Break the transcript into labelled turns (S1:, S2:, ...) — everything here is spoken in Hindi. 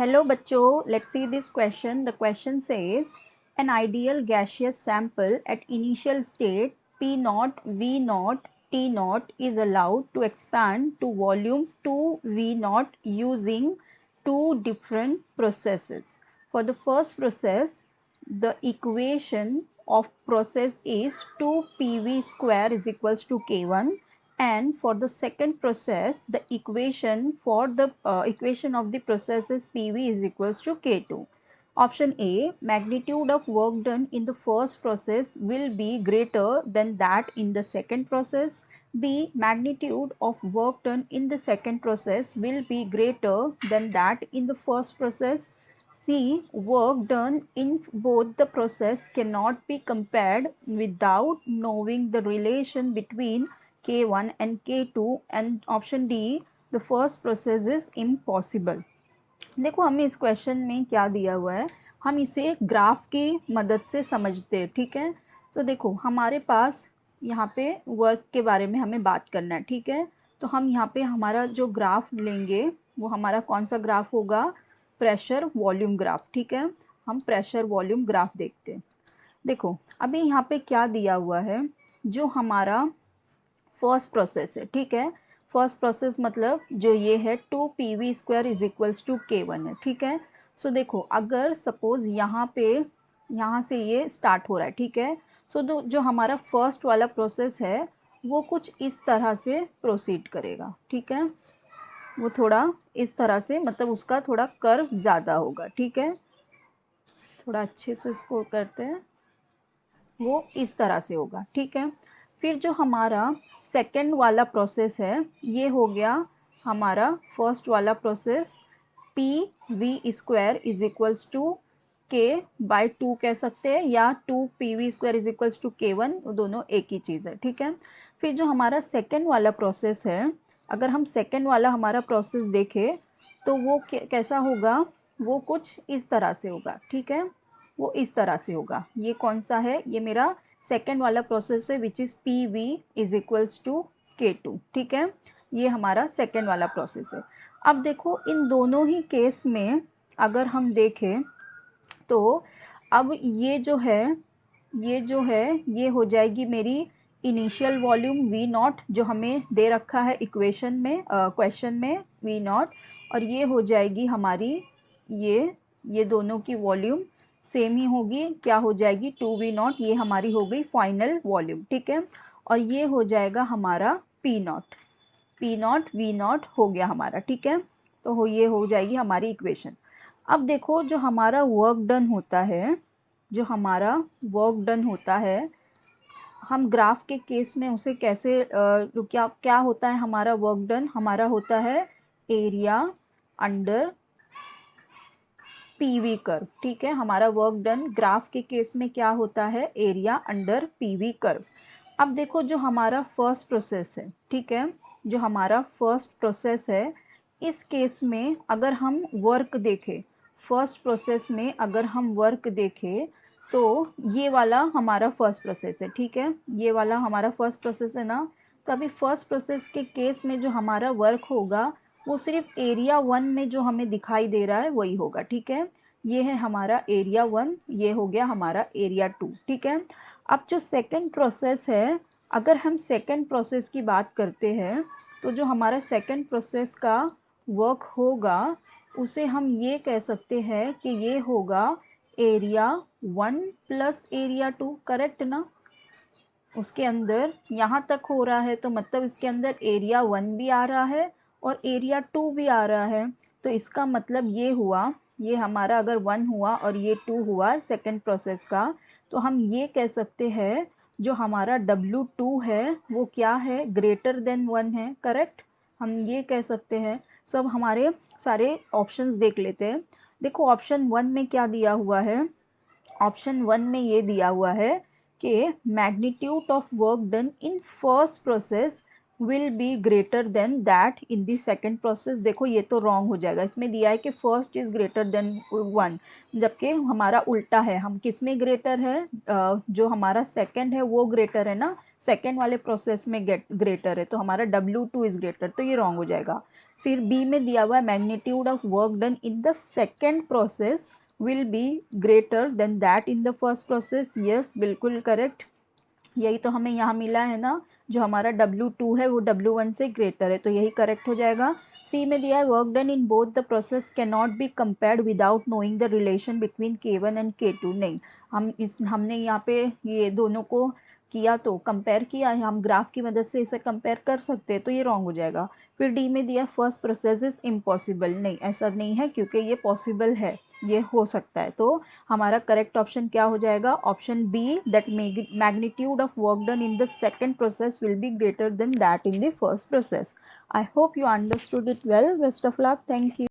S1: Hello बच्चों, let's see this question. The question says an ideal gaseous sample at initial state P naught, V naught, T naught is allowed to expand to volume 2 V naught using two different processes. For the first process, the equation of process is 2 PV square is equals to K1, and for the second process the equation for the equation of the process is PV is equals to K2. Option A, magnitude of work done in the first process will be greater than that in the second process. B, magnitude of work done in the second process will be greater than that in the first process. C, work done in both the process cannot be compared without knowing the relation between K1 and K2, and option D, the first process is impossible. देखो हमें इस क्वेश्चन में क्या दिया हुआ है, हम इसे ग्राफ की मदद से समझते हैं। ठीक है, तो देखो हमारे पास यहाँ पे वर्क के बारे में हमें बात करना है। ठीक है, तो हम यहाँ पे हमारा जो ग्राफ लेंगे वो हमारा कौन सा ग्राफ होगा, प्रेशर वॉल्यूम ग्राफ। ठीक है, हम प्रेशर वॉल्यूम ग्राफ देखते हैं। देखो अभी यहाँ पे क्या दिया हुआ है, जो हमारा फर्स्ट प्रोसेस है। ठीक है, फर्स्ट प्रोसेस मतलब जो ये है 2 PV square is equals to K1 है। ठीक है, सो देखो अगर सपोज यहाँ से ये स्टार्ट हो रहा है। ठीक है, सो जो हमारा फर्स्ट वाला प्रोसेस है वो कुछ इस तरह से प्रोसीड करेगा। ठीक है, वो थोड़ा इस तरह से, मतलब उसका थोड़ा कर्व ज़्यादा होगा। ठीक है, थोड़ा अच्छे से इसको करते हैं, वो इस तरह से होगा। ठीक है, फिर जो हमारा सेकंड वाला प्रोसेस है ये हो गया हमारा फर्स्ट वाला process, P V square is equals to K by 2 कह सकते हैं, या 2 PV square is equals to K1, दोनों एक ही चीज़ है। ठीक है, फिर जो हमारा सेकंड वाला प्रोसेस है, अगर हम सेकंड वाला हमारा प्रोसेस देखें तो वो कैसा होगा, वो कुछ इस तरह से होगा। ठीक है, वो इस तरह से होगा। ये कौन सा है, ये मेरा सेकेंड वाला प्रोसेस है which is P V is equals to K2। ठीक है, ये हमारा सेकेंड वाला प्रोसेस है। अब देखो इन दोनों ही केस में अगर हम देखें तो अब ये हो जाएगी मेरी इनिशियल वॉल्यूम V नॉट, जो हमें दे रखा है इक्वेशन में, क्वेश्चन में V नॉट, और ये हो जाएगी हमारी ये दोनों की वॉल्यूम सेम ही होगी। क्या हो जाएगी, 2V नॉट, ये हमारी हो गई फाइनल वॉल्यूम। ठीक है, और ये हो जाएगा हमारा P नॉट V नॉट हो गया हमारा। ठीक है, तो ये हो जाएगी हमारी इक्वेशन। अब देखो जो हमारा वर्क डन होता है, हम ग्राफ के केस में उसे कैसे क्या होता है हमारा वर्क डन, हमारा होता है एरिया अंडर PV कर्व। ठीक है, हमारा वर्क डन ग्राफ के केस में क्या होता है, एरिया अंडर PV कर्व। अब देखो जो हमारा फर्स्ट प्रोसेस है, ठीक है, जो हमारा फर्स्ट प्रोसेस है, इस केस में अगर हम वर्क देखें, फर्स्ट प्रोसेस में अगर हम वर्क देखें तो ये वाला हमारा फर्स्ट प्रोसेस है। ठीक है, ये वाला हमारा फर्स्ट प्रोसेस है ना, तो अभी फर्स्ट प्रोसेस के केस में जो हमारा वर्क होगा वो सिर्फ एरिया 1 में जो हमें दिखाई दे रहा है वही होगा। ठीक है, ये है हमारा एरिया 1, ये हो गया हमारा एरिया 2। ठीक है, अब जो सेकंड प्रोसेस है, अगर हम सेकंड प्रोसेस की बात करते हैं तो जो हमारा सेकंड प्रोसेस का वर्क होगा उसे हम ये कह सकते हैं कि ये होगा एरिया 1 प्लस एरिया 2। करेक्ट ना, उसके अंदर यहाँ तक हो रहा है तो मतलब इसके अंदर एरिया 1 भी आ रहा है और एरिया 2 भी आ रहा है। तो इसका मतलब ये हुआ, ये हमारा अगर 1 हुआ और ये 2 हुआ सेकंड प्रोसेस का, तो हम ये कह सकते हैं जो हमारा W2 है वो क्या है, ग्रेटर देन 1 है। करेक्ट, हम ये कह सकते हैं। सब हमारे सारे ऑप्शंस देख लेते हैं। देखो ऑप्शन 1 में क्या दिया हुआ है, ऑप्शन 1 में ये दिया हुआ है कि magnitude of work done in first process will be greater than that in the second process. देखो ये तो रॉन्ग हो जाएगा, इसमें दिया है कि फर्स्ट इज ग्रेटर देन 1, जबकि हमारा उल्टा है। हम किस में ग्रेटर है, जो हमारा सेकंड है वो ग्रेटर है ना, सेकंड वाले प्रोसेस में ग्रेटर है, तो हमारा W2 इज ग्रेटर, तो ये रॉन्ग हो जाएगा। फिर बी में दिया हुआ है magnitude of work done in the second process will be greater than that in the first process. Yes, बिल्कुल करेक्ट, यही तो हमें यहाँ मिला है ना, जो हमारा W2 है वो W1 से ग्रेटर है, तो यही करेक्ट हो जाएगा। सी में दिया है work done in both the process can not be compared without knowing the relation between K1 and K2। नहीं, हमने यहाँ पे ये दोनों को किया तो कंपेयर किया है, हम ग्राफ की मदद से इसे कंपेयर कर सकते हैं, तो ये रॉन्ग हो जाएगा। फिर डी में दिया फर्स्ट प्रोसेस इज इम्पॉसिबल। नहीं, ऐसा नहीं है, क्योंकि ये पॉसिबल है, ये हो सकता है। तो हमारा करेक्ट ऑप्शन क्या हो जाएगा? Option B, that magnitude of work done in the second process will be greater than that in the first process. I hope you understood it well. Best of luck, thank you.